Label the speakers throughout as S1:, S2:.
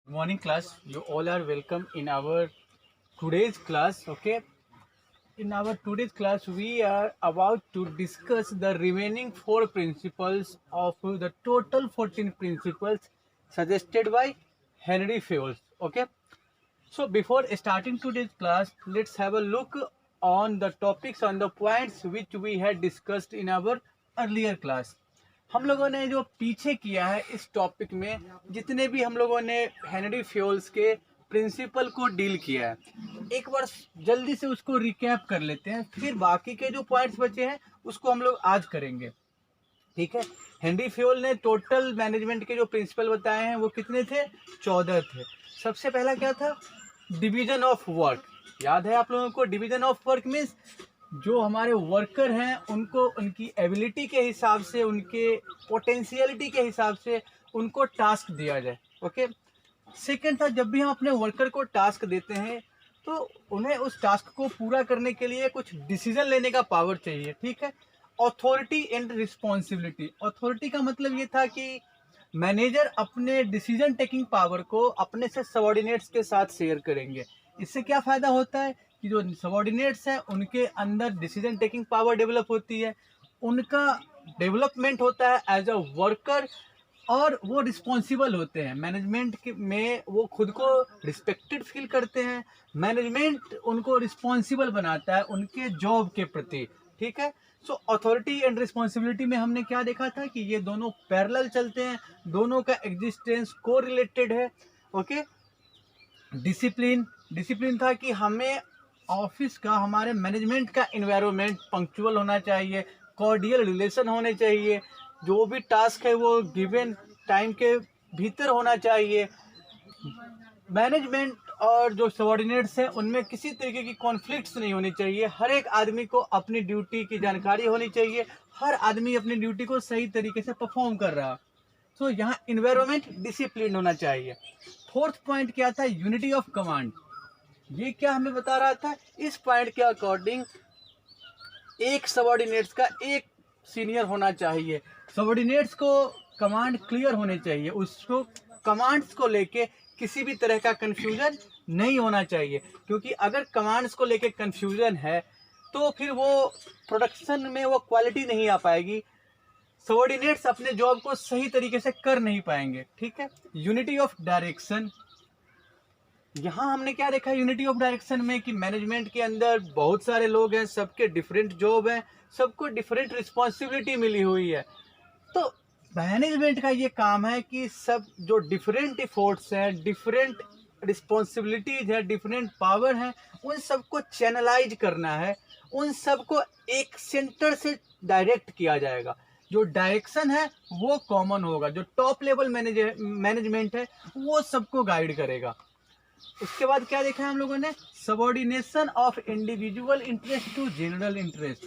S1: Morning class. You all are welcome in our today's class. Okay. In our today's class, we are about to discuss the remaining four principles of the total 14 principles suggested by Henry Fayol. Okay. So before starting today's class, let's have a look on the topics on the points which we had discussed in our earlier class. हम लोगों ने जो पीछे किया है इस topic में, जितने भी हम लोगों ने हेनरी फ्योल्स के प्रिंसिपल को डील किया है, एक बार जल्दी से उसको रिकैप कर लेते हैं, फिर बाकी के जो पॉइंट्स बचे हैं उसको हम लोग आज करेंगे। ठीक है। हेनरी फ्योल ने टोटल मैनेजमेंट के जो प्रिंसिपल बताए हैं वो कितने थे? 14 थे। सबसे पहला क्या था? Division of work. याद है आप लोगों को? डिवीजन ऑफ वर्क मीन्स जो हमारे वर्कर हैं उनको उनकी एबिलिटी के हिसाब से, उनके पोटेंशियलिटी के हिसाब से उनको टास्क दिया जाए। ओके। सेकेंड था, जब भी हम अपने वर्कर को टास्क देते हैं तो उन्हें उस टास्क को पूरा करने के लिए कुछ डिसीजन लेने का पावर चाहिए। ठीक है। Authority and responsibility. अथॉरिटी का मतलब ये था कि मैनेजर अपने डिसीजन टेकिंग पावर को अपने से सबॉर्डिनेट्स के साथ शेयर करेंगे। इससे क्या फ़ायदा होता है कि जो सबॉर्डिनेट्स हैं उनके अंदर डिसीजन टेकिंग पावर डेवलप होती है, उनका डेवलपमेंट होता है एज अ वर्कर, और वो रिस्पॉन्सिबल होते हैं मैनेजमेंट में, वो खुद को रिस्पेक्टेड फील करते हैं। मैनेजमेंट उनको रिस्पॉन्सिबल बनाता है उनके जॉब के प्रति। ठीक है। सो अथॉरिटी एंड रिस्पॉन्सिबिलिटी में हमने क्या देखा था कि ये दोनों पैरेलल चलते हैं, दोनों का एग्जिस्टेंस को रिलेटेड है। ओके। डिसिप्लिन। डिसिप्लिन था कि हमें ऑफिस का, हमारे मैनेजमेंट का इन्वायरमेंट पंक्चुअल होना चाहिए, कॉर्डियल रिलेशन होने चाहिए, जो भी टास्क है वो गिवन टाइम के भीतर होना चाहिए। मैनेजमेंट और जो सबॉर्डिनेट्स हैं उनमें किसी तरीके की कॉन्फ्लिक्ट्स नहीं होनी चाहिए। हर एक आदमी को अपनी ड्यूटी की जानकारी होनी चाहिए, हर आदमी अपनी ड्यूटी को सही तरीके से परफॉर्म कर रहा। तो यहाँ इन्वायरमेंट डिसिप्लिन होना चाहिए। फोर्थ पॉइंट क्या था? Unity of command. ये क्या हमें बता रहा था? इस पॉइंट के अकॉर्डिंग एक सबॉर्डिनेट्स का एक सीनियर होना चाहिए। सबॉर्डिनेट्स को कमांड क्लियर होने चाहिए, उसको कमांड्स को लेके किसी भी तरह का कंफ्यूजन नहीं होना चाहिए, क्योंकि अगर कमांड्स को लेके कंफ्यूजन है तो फिर वो प्रोडक्शन में वो क्वालिटी नहीं आ पाएगी, सबॉर्डिनेट्स अपने जॉब को सही तरीके से कर नहीं पाएंगे। ठीक है। Unity of direction. यहाँ हमने क्या देखा यूनिटी ऑफ डायरेक्शन में कि मैनेजमेंट के अंदर बहुत सारे लोग हैं, सबके डिफरेंट जॉब हैं, सबको डिफरेंट रिस्पॉन्सिबिलिटी मिली हुई है। तो मैनेजमेंट का ये काम है कि सब जो डिफरेंट एफर्ट्स हैं, डिफरेंट रिस्पॉन्सिबिलिटीज है, डिफरेंट पावर हैं, उन सबको चैनलाइज करना है, उन सबको एक सेंटर से डायरेक्ट किया जाएगा। जो डायरेक्शन है वो कॉमन होगा, जो टॉप लेवल मैनेजमेंट है वो सबको गाइड करेगा। उसके बाद क्या देखा है हम लोगों ने? Subordination of individual interest to general interest.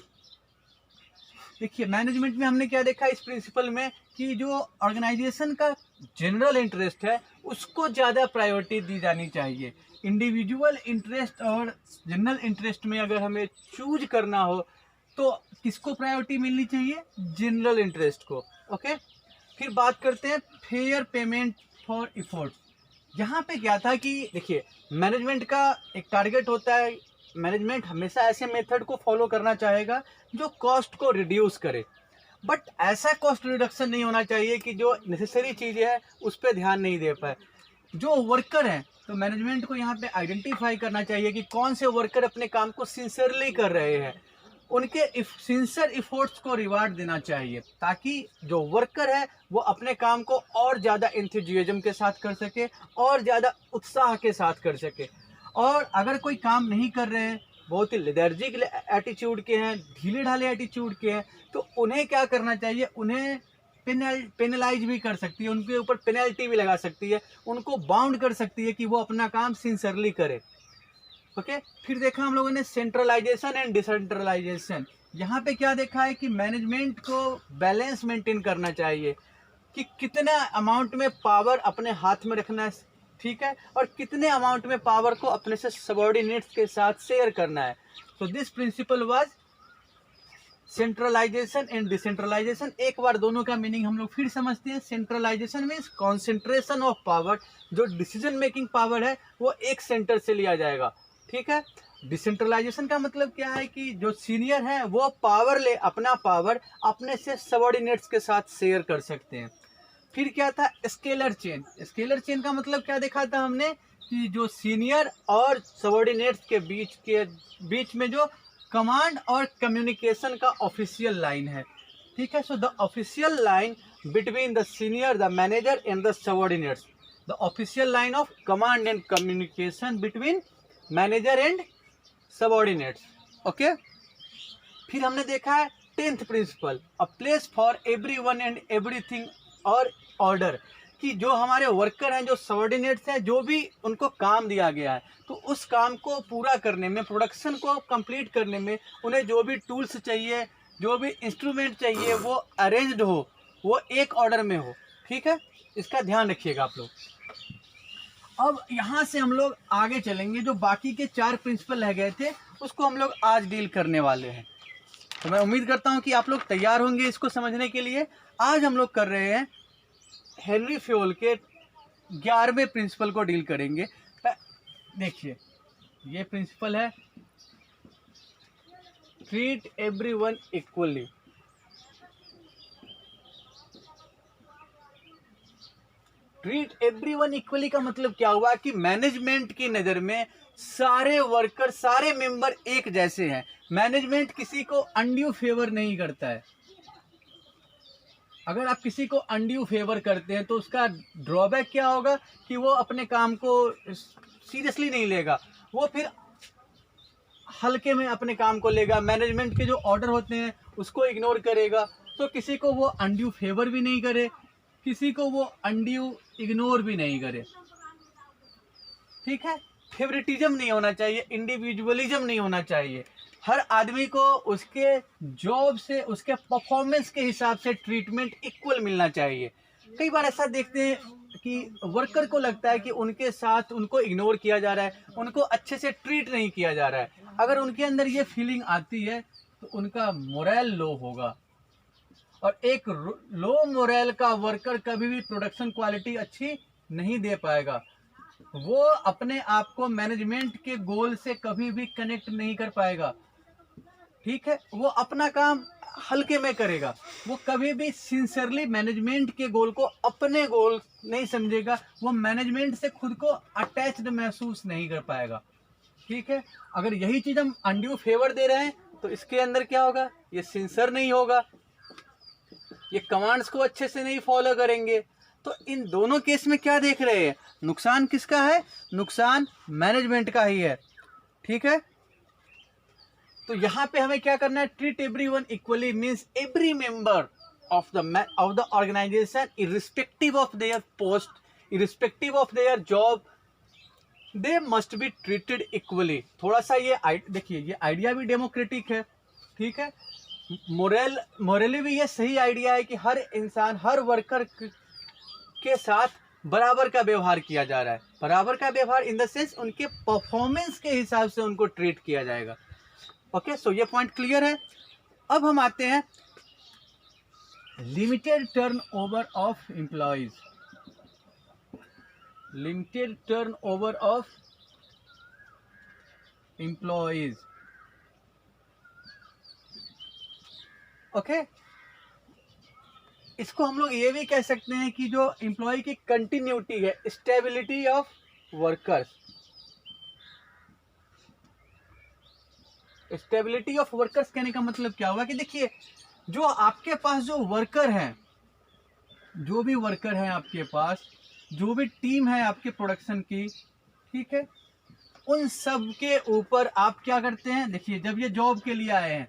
S1: देखिए मैनेजमेंट में हमने क्या देखा इस प्रिंसिपल में कि जो ऑर्गेनाइजेशन का जनरल इंटरेस्ट है उसको ज़्यादा प्रायोरिटी दी जानी चाहिए। इंडिविजुअल इंटरेस्ट और जनरल इंटरेस्ट में अगर हमें चूज करना हो तो किसको प्रायोरिटी मिलनी चाहिए? जनरल इंटरेस्ट को। ओके। फिर बात करते हैं फेयर पेमेंट फॉर इफोर्ट्स। यहाँ पे क्या था कि देखिए मैनेजमेंट का एक टारगेट होता है, मैनेजमेंट हमेशा ऐसे मेथड को फॉलो करना चाहेगा जो कॉस्ट को रिड्यूस करे, बट ऐसा कॉस्ट रिडक्शन नहीं होना चाहिए कि जो नेसेसरी चीज़ें हैं उस पर ध्यान नहीं दे पाए। जो वर्कर हैं तो मैनेजमेंट को यहाँ पे आइडेंटिफाई करना चाहिए कि कौन से वर्कर अपने काम को सिंसियरली कर रहे हैं, उनके सिंसियर इफोर्ट्स को रिवार्ड देना चाहिए, ताकि जो वर्कर है वो अपने काम को और ज़्यादा एंथुजियाज्म के साथ कर सके और ज़्यादा उत्साह के साथ कर सके। और अगर कोई काम नहीं कर रहे हैं, बहुत ही लेथार्जिक एटीट्यूड के हैं, ढीले ढाले एटीट्यूड के हैं, तो उन्हें क्या करना चाहिए? उन्हें पेनलाइज भी कर सकती है, उनके ऊपर पेनल्टी भी लगा सकती है, उनको बाउंड कर सकती है कि वो अपना काम सिंसियरली करे। ओके। फिर देखा हम लोगों ने सेंट्रलाइजेशन एंड डिसेंट्रलाइजेशन। यहाँ पे क्या देखा है कि मैनेजमेंट को बैलेंस मेंटेन करना चाहिए कि कितना अमाउंट में पावर अपने हाथ में रखना है, ठीक है, और कितने अमाउंट में पावर को अपने से सबॉर्डिनेट्स के साथ शेयर करना है। तो this principle was centralisation and decentralisation, एक बार दोनों का मीनिंग हम लोग फिर समझते हैं। Centralisation means concentration of power, जो डिसीजन मेकिंग पावर है वो एक सेंटर से लिया जाएगा, ठीक है। डिसेंट्रलाइजेशन का मतलब क्या है कि जो सीनियर है वो अपना पावर अपने से सबॉर्डिनेट्स के साथ शेयर कर सकते हैं। फिर क्या था, स्केलर चेन। स्केलर चेन का मतलब क्या देखा था हमने कि जो सीनियर और सबॉर्डिनेट्स के बीच में जो कमांड और कम्युनिकेशन का ऑफिशियल लाइन है, ठीक है। So the official line between the senior, the manager and the subordinates, the official line of command and communication between manager and subordinates, okay. फिर हमने देखा है 10th principle, a place for everyone and everything और order, कि जो हमारे worker हैं, जो सबॉर्डिनेट्स हैं, जो भी उनको काम दिया गया है, तो उस काम को पूरा करने में, प्रोडक्शन को कंप्लीट करने में उन्हें जो भी टूल्स चाहिए, जो भी इंस्ट्रूमेंट चाहिए, वो अरेंज्ड हो, वो एक ऑर्डर में हो, ठीक है। इसका ध्यान रखिएगा आप लोग। अब यहाँ से हम लोग आगे चलेंगे, जो बाकी के 4 प्रिंसिपल रह गए थे उसको हम लोग आज डील करने वाले हैं। तो मैं उम्मीद करता हूँ कि आप लोग तैयार होंगे इसको समझने के लिए। आज हम लोग कर रहे हैं हेनरी फ्योल के 11वें प्रिंसिपल को डील करेंगे। देखिए, ये प्रिंसिपल है treat everyone equally. Treat everyone equally का मतलब क्या हुआ कि मैनेजमेंट की नज़र में सारे वर्कर, सारे मेंबर एक जैसे हैं। मैनेजमेंट किसी को अनड्यू फेवर नहीं करता है। अगर आप किसी को अनड्यू फेवर करते हैं तो उसका ड्रॉबैक क्या होगा कि वो अपने काम को सीरियसली नहीं लेगा, वो फिर हल्के में अपने काम को लेगा, मैनेजमेंट के जो ऑर्डर होते हैं उसको इग्नोर करेगा। तो किसी को वो अनड्यू फेवर भी नहीं करे, किसी को वो अनड्यू इग्नोर भी नहीं करे, ठीक है। फेवरेटिज्म नहीं होना चाहिए, इंडिविजुअलिज्म नहीं होना चाहिए। हर आदमी को उसके जॉब से, उसके परफॉर्मेंस के हिसाब से ट्रीटमेंट इक्वल मिलना चाहिए। कई बार ऐसा देखते हैं कि वर्कर को लगता है कि उनके साथ उनको इग्नोर किया जा रहा है, उनको अच्छे से ट्रीट नहीं किया जा रहा है। अगर उनके अंदर ये फीलिंग आती है तो उनका मोरल लो होगा, और एक लो मोरल का वर्कर कभी भी प्रोडक्शन क्वालिटी अच्छी नहीं दे पाएगा। वो अपने आप को मैनेजमेंट के गोल से कभी भी कनेक्ट नहीं कर पाएगा, ठीक है। वो अपना काम हल्के में करेगा, वो कभी भी सिंसियरली मैनेजमेंट के गोल को अपने गोल नहीं समझेगा, वो मैनेजमेंट से खुद को अटैच्ड महसूस नहीं कर पाएगा, ठीक है। अगर यही चीज़ हम अनड्यू फेवर दे रहे हैं तो इसके अंदर क्या होगा, ये सिंसियर नहीं होगा, ये कमांड्स को अच्छे से नहीं फॉलो करेंगे। तो इन दोनों केस में क्या देख रहे हैं, नुकसान किसका है, नुकसान मैनेजमेंट का ही है, ठीक है। तो यहाँ पे हमें क्या करना है, treat everyone equally means every member of the organisation irrespective of their post, irrespective of their job, they must be treated equally. थोड़ा सा ये देखिए, ये आइडिया भी डेमोक्रेटिक है, ठीक है। मोरली भी ये सही आइडिया है कि हर इंसान, हर वर्कर के साथ बराबर का व्यवहार किया जा रहा है। बराबर का व्यवहार इन द सेंस उनके परफॉर्मेंस के हिसाब से उनको ट्रीट किया जाएगा, ओके। सो ये पॉइंट क्लियर है। अब हम आते हैं limited turnover of employees. Limited turnover of employees, okay. इसको हम लोग ये भी कह सकते हैं कि जो एम्प्लॉय की कंटिन्यूटी है, stability of workers. Stability of workers कहने का मतलब क्या हुआ कि देखिए, जो आपके पास जो वर्कर हैं, जो भी वर्कर हैं आपके पास, जो भी टीम है आपके प्रोडक्शन की, ठीक है, उन सब के ऊपर आप क्या करते हैं, देखिए जब ये जॉब के लिए आए हैं,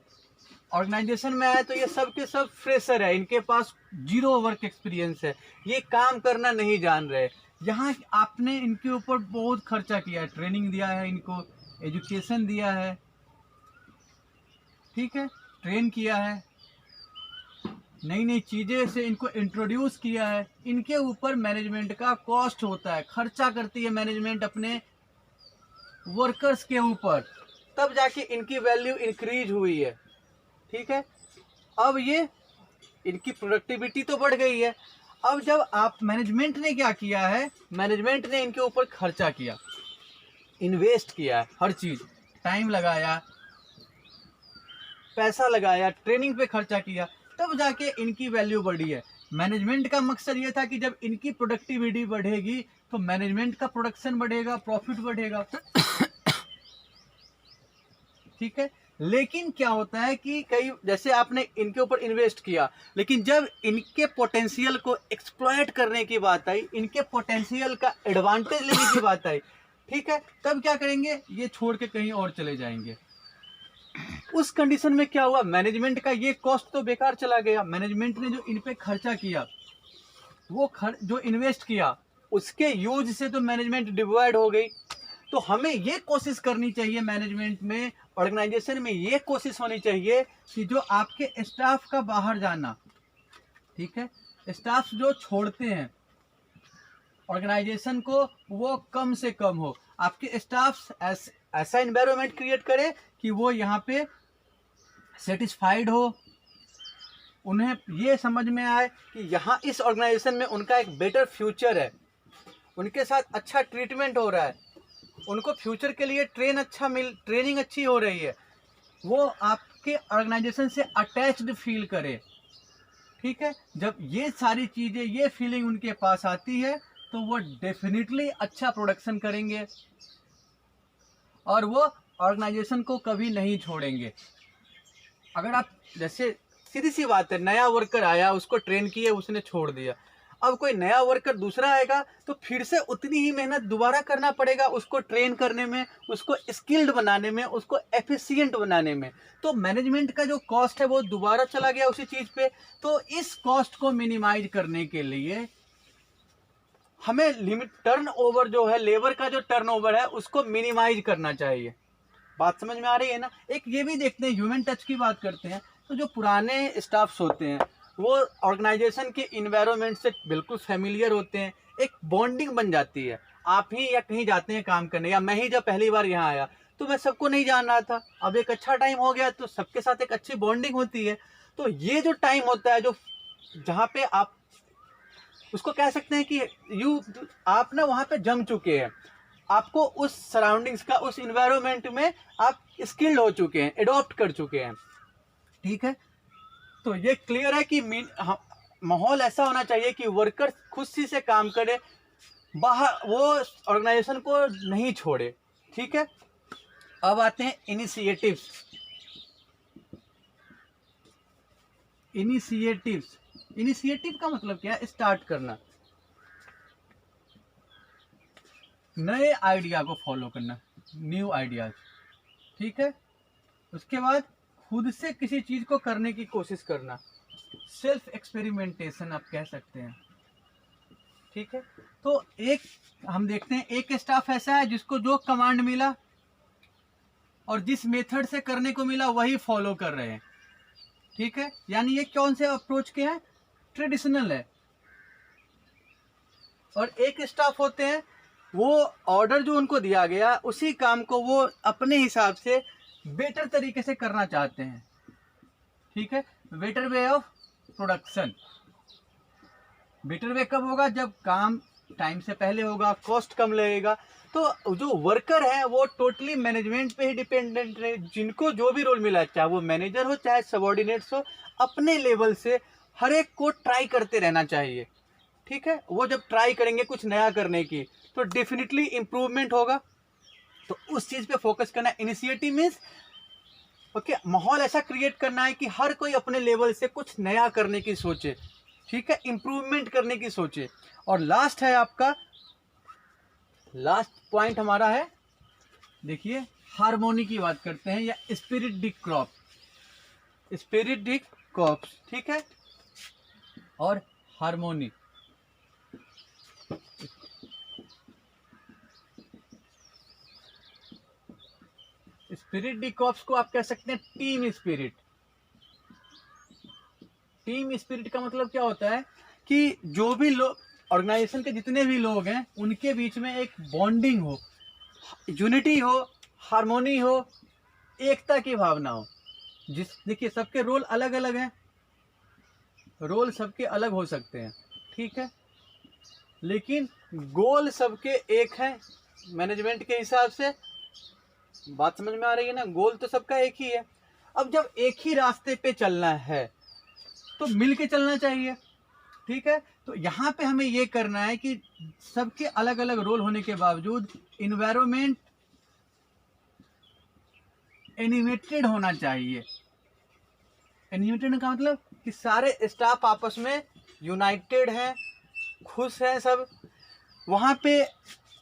S1: ऑर्गेनाइजेशन में आए, तो ये सब के सब फ्रेशर है, इनके पास 0 वर्क एक्सपीरियंस है, ये काम करना नहीं जान रहे। यहाँ आपने इनके ऊपर बहुत खर्चा किया है, ट्रेनिंग दिया है, इनको एजुकेशन दिया है, ठीक है, ट्रेन किया है, नई नई चीज़ें से इनको इंट्रोड्यूस किया है। इनके ऊपर मैनेजमेंट का कॉस्ट होता है, खर्चा करती है मैनेजमेंट अपने वर्कर्स के ऊपर, तब जाके इनकी वैल्यू इंक्रीज हुई है, ठीक है। अब ये इनकी प्रोडक्टिविटी तो बढ़ गई है। अब जब आप मैनेजमेंट ने क्या किया है, मैनेजमेंट ने इनके ऊपर खर्चा किया, इन्वेस्ट किया है, हर चीज़, टाइम लगाया, पैसा लगाया, ट्रेनिंग पे खर्चा किया, तब जाके इनकी वैल्यू बढ़ी है। मैनेजमेंट का मकसद ये था कि जब इनकी प्रोडक्टिविटी बढ़ेगी तो मैनेजमेंट का प्रोडक्शन बढ़ेगा, प्रॉफिट बढ़ेगा। ठीक है, लेकिन क्या होता है कि कई, जैसे आपने इनके ऊपर इन्वेस्ट किया, लेकिन जब इनके पोटेंशियल को एक्सप्लॉयट करने की बात आई, इनके पोटेंशियल का एडवांटेज लेने की बात आई, ठीक है, तब क्या करेंगे, ये छोड़ के कहीं और चले जाएंगे। उस कंडीशन में क्या हुआ, मैनेजमेंट का ये कॉस्ट तो बेकार चला गया। मैनेजमेंट ने जो इन पे खर्चा किया, वो जो इन्वेस्ट किया, उसके यूज से तो मैनेजमेंट डिवाइड हो गई। तो हमें ये कोशिश करनी चाहिए, मैनेजमेंट में, ऑर्गेनाइजेशन में ये कोशिश होनी चाहिए कि जो आपके स्टाफ का बाहर जाना, ठीक है, स्टाफ जो छोड़ते हैं ऑर्गेनाइजेशन को, वो कम से कम हो। आपके स्टाफ ऐसा एनवायरनमेंट क्रिएट करे कि वो यहाँ पे सेटिस्फाइड हो, उन्हें ये समझ में आए कि यहाँ इस ऑर्गेनाइजेशन में उनका एक बेटर फ्यूचर है, उनके साथ अच्छा ट्रीटमेंट हो रहा है, उनको फ्यूचर के लिए ट्रेनिंग अच्छी हो रही है, वो आपके ऑर्गेनाइजेशन से अटैच्ड फील करे। ठीक है, जब ये सारी चीज़ें, ये फीलिंग उनके पास आती है तो वो डेफिनेटली अच्छा प्रोडक्शन करेंगे और वो ऑर्गेनाइजेशन को कभी नहीं छोड़ेंगे। अगर आप, जैसे सीधी सी बात है, नया वर्कर आया, उसको ट्रेन किए, उसने छोड़ दिया, अब कोई नया वर्कर दूसरा आएगा तो फिर से उतनी ही मेहनत दोबारा करना पड़ेगा उसको ट्रेन करने में, उसको स्किल्ड बनाने में, उसको एफिशिएंट बनाने में। तो मैनेजमेंट का जो कॉस्ट है वो दोबारा चला गया उसी चीज़ पे। तो इस कॉस्ट को मिनिमाइज करने के लिए हमें टर्नओवर जो है, लेबर का जो टर्नओवर है, उसको मिनिमाइज करना चाहिए। बात समझ में आ रही है ना। एक ये भी देखते हैं, ह्यूमन टच की बात करते हैं, तो जो पुराने स्टाफ्स होते हैं वो ऑर्गेनाइजेशन के इन्वायरमेंट से बिल्कुल फेमिलियर होते हैं, एक बॉन्डिंग बन जाती है। आप ही या कहीं जाते हैं काम करने, या मैं ही जब पहली बार यहाँ आया तो मैं सबको नहीं जान रहा था, अब एक अच्छा टाइम हो गया तो सबके साथ एक अच्छी बॉन्डिंग होती है। तो ये जो टाइम होता है, जो जहाँ पे आप उसको कह सकते हैं कि आप ना वहाँ पे जम चुके हैं, आपको उस सराउंडिंग्स का, उस इन्वायरमेंट में आप स्किल्ड हो चुके हैं, एडॉप्ट कर चुके हैं। ठीक है, तो ये क्लियर है कि माहौल ऐसा होना चाहिए कि वर्कर खुशी से काम करे, बाहर वो ऑर्गेनाइजेशन को नहीं छोड़े। ठीक है, अब आते हैं इनिशिएटिव्स। इनिशिएटिव का मतलब क्या है, स्टार्ट करना, नए आइडिया को फॉलो करना, न्यू आइडियाज। ठीक है, उसके बाद खुद से किसी चीज को करने की कोशिश करना, सेल्फ एक्सपेरिमेंटेशन आप कह सकते हैं। ठीक है, तो एक हम देखते हैं, एक स्टाफ ऐसा है जिसको जो कमांड मिला और जिस मेथड से करने को मिला वही फॉलो कर रहे हैं। ठीक है, यानी ये कौन से अप्रोच के हैं, ट्रेडिशनल है। और एक स्टाफ होते हैं, वो ऑर्डर जो उनको दिया गया उसी काम को वो अपने हिसाब से बेटर तरीके से करना चाहते हैं। ठीक है, better way of production. Better way कब होगा, जब काम टाइम से पहले होगा, कॉस्ट कम लगेगा। तो जो वर्कर है वो टोटली मैनेजमेंट पे ही डिपेंडेंट है, जिनको जो भी रोल मिला, चाहे वो मैनेजर हो चाहे सबॉर्डिनेट्स हो, अपने लेवल से हर एक को ट्राई करते रहना चाहिए। ठीक है, वो जब ट्राई करेंगे कुछ नया करने की तो डेफिनेटली इम्प्रूवमेंट होगा। तो उस चीज़ पे फोकस करना। इनिशिएटिव मीन्स ओके, माहौल ऐसा क्रिएट करना है कि हर कोई अपने लेवल से कुछ नया करने की सोचे। ठीक है, इम्प्रूवमेंट करने की सोचे। और लास्ट है आपका, लास्ट पॉइंट हमारा है, देखिए, हार्मोनी की बात करते हैं, या स्पिरिट डी क्रॉप्स। ठीक है, और हार्मोनी। स्पिरिट डी क्रॉप्स को आप कह सकते हैं टीम स्पिरिट। टीम स्पिरिट का मतलब क्या होता है कि जो भी लोग, ऑर्गेनाइजेशन के जितने भी लोग हैं, उनके बीच में एक बॉन्डिंग हो, यूनिटी हो, हार्मोनी हो, एकता की भावना हो। देखिए, सबके रोल अलग अलग हैं, रोल सबके अलग हो सकते हैं, ठीक है, लेकिन गोल सबके एक है मैनेजमेंट के हिसाब से। बात समझ में आ रही है ना? गोल तो सबका एक ही है। अब जब एक ही रास्ते पे चलना है तो मिल के चलना चाहिए, ठीक है। तो यहाँ पे हमें ये करना है कि सबके अलग अलग रोल होने के बावजूद इन्वायरमेंट एनिमेटेड होना चाहिए। एनिमेटेड का मतलब कि सारे स्टाफ आपस में यूनाइटेड हैं, खुश हैं सब। वहाँ पे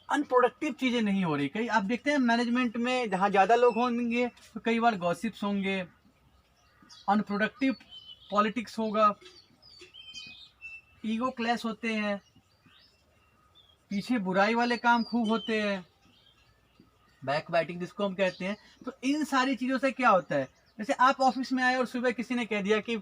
S1: अनप्रोडक्टिव चीज़ें नहीं हो रही। कई आप देखते हैं मैनेजमेंट में जहाँ ज़्यादा लोग होंगे तो कई बार गॉसिप्स होंगे, अनप्रोडक्टिव पॉलिटिक्स होगा, ईगो क्लैश होते हैं, पीछे बुराई वाले काम खूब होते हैं, बैक बाइटिंग जिसको हम कहते हैं। तो इन सारी चीज़ों से क्या होता है, जैसे आप ऑफिस में आए और सुबह किसी ने कह दिया कि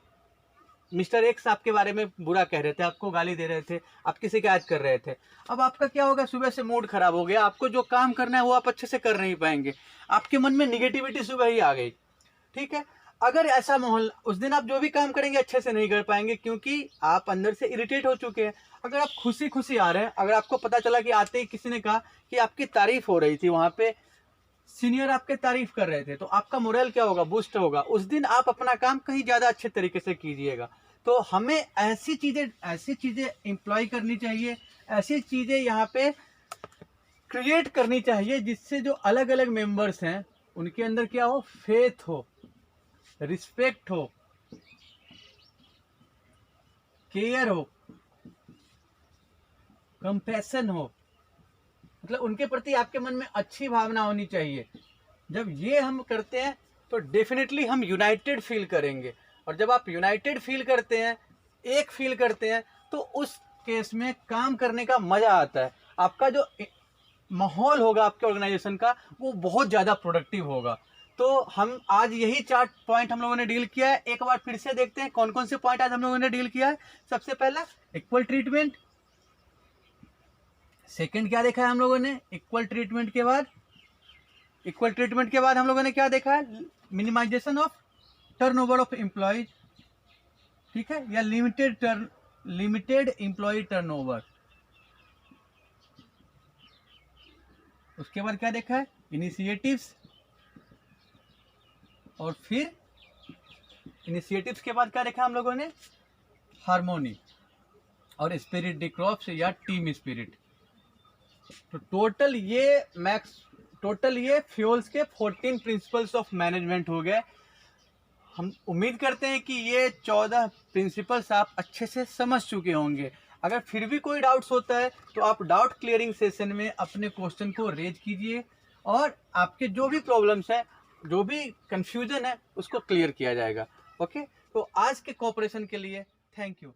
S1: मिस्टर एक्स आपके बारे में बुरा कह रहे थे, आपको गाली दे रहे थे, आपकी शिकायत कर रहे थे। अब आपका क्या होगा, सुबह से मूड खराब हो गया, आपको जो काम करना है वो आप अच्छे से कर नहीं पाएंगे, आपके मन में निगेटिविटी सुबह ही आ गई, ठीक है। अगर ऐसा माहौल, उस दिन आप जो भी काम करेंगे अच्छे से नहीं कर पाएंगे क्योंकि आप अंदर से इरिटेट हो चुके हैं। अगर आप खुशी खुशी आ रहे हैं, अगर आपको पता चला कि आते ही किसी ने कहा कि आपकी तारीफ हो रही थी, वहाँ पे सीनियर आपके तारीफ कर रहे थे, तो आपका मोरल क्या होगा, बूस्ट होगा। उस दिन आप अपना काम कहीं ज़्यादा अच्छे तरीके से कीजिएगा। तो हमें ऐसी चीज़ें एम्प्लॉय करनी चाहिए, ऐसी चीज़ें यहाँ पे क्रिएट करनी चाहिए जिससे जो अलग अलग मेंबर्स हैं उनके अंदर क्या हो, फेथ हो, रिस्पेक्ट हो, केयर हो, कंपैशन हो, मतलब उनके प्रति आपके मन में अच्छी भावना होनी चाहिए। जब ये हम करते हैं तो डेफिनेटली हम यूनाइटेड फील करेंगे, और जब आप यूनाइटेड फील करते हैं, एक फील करते हैं, तो उस केस में काम करने का मज़ा आता है। आपका जो माहौल होगा आपके ऑर्गेनाइजेशन का वो बहुत ज़्यादा प्रोडक्टिव होगा। तो हम आज यही 4 पॉइंट हम लोगों ने डील किया है। एक बार फिर से देखते हैं कौन कौन से पॉइंट आज हम लोगों ने डील किया है। सबसे पहला इक्वल ट्रीटमेंट, सेकंड क्या देखा है हम लोगों ने, इक्वल ट्रीटमेंट के बाद हम लोगों ने क्या देखा है, minimisation of turnover of employees, ठीक है, या लिमिटेड एम्प्लॉय टर्नओवर। उसके बाद क्या देखा है, इनिशिएटिव्स, और फिर इनिशिएटिव्स के बाद क्या देखा हम लोगों ने, हार्मोनी और स्पिरिट डी क्रॉप्स या टीम स्पिरिट। तो टोटल ये फ्यूल्स के 14 प्रिंसिपल्स ऑफ मैनेजमेंट हो गए। हम उम्मीद करते हैं कि ये 14 प्रिंसिपल्स आप अच्छे से समझ चुके होंगे। अगर फिर भी कोई डाउट्स होता है तो आप डाउट क्लियरिंग सेशन में अपने क्वेश्चन को रेज कीजिए, और आपके जो भी प्रॉब्लम्स हैं, जो भी कंफ्यूजन है, उसको क्लियर किया जाएगा। ओके, तो आज के कोऑपरेशन के लिए थैंक यू।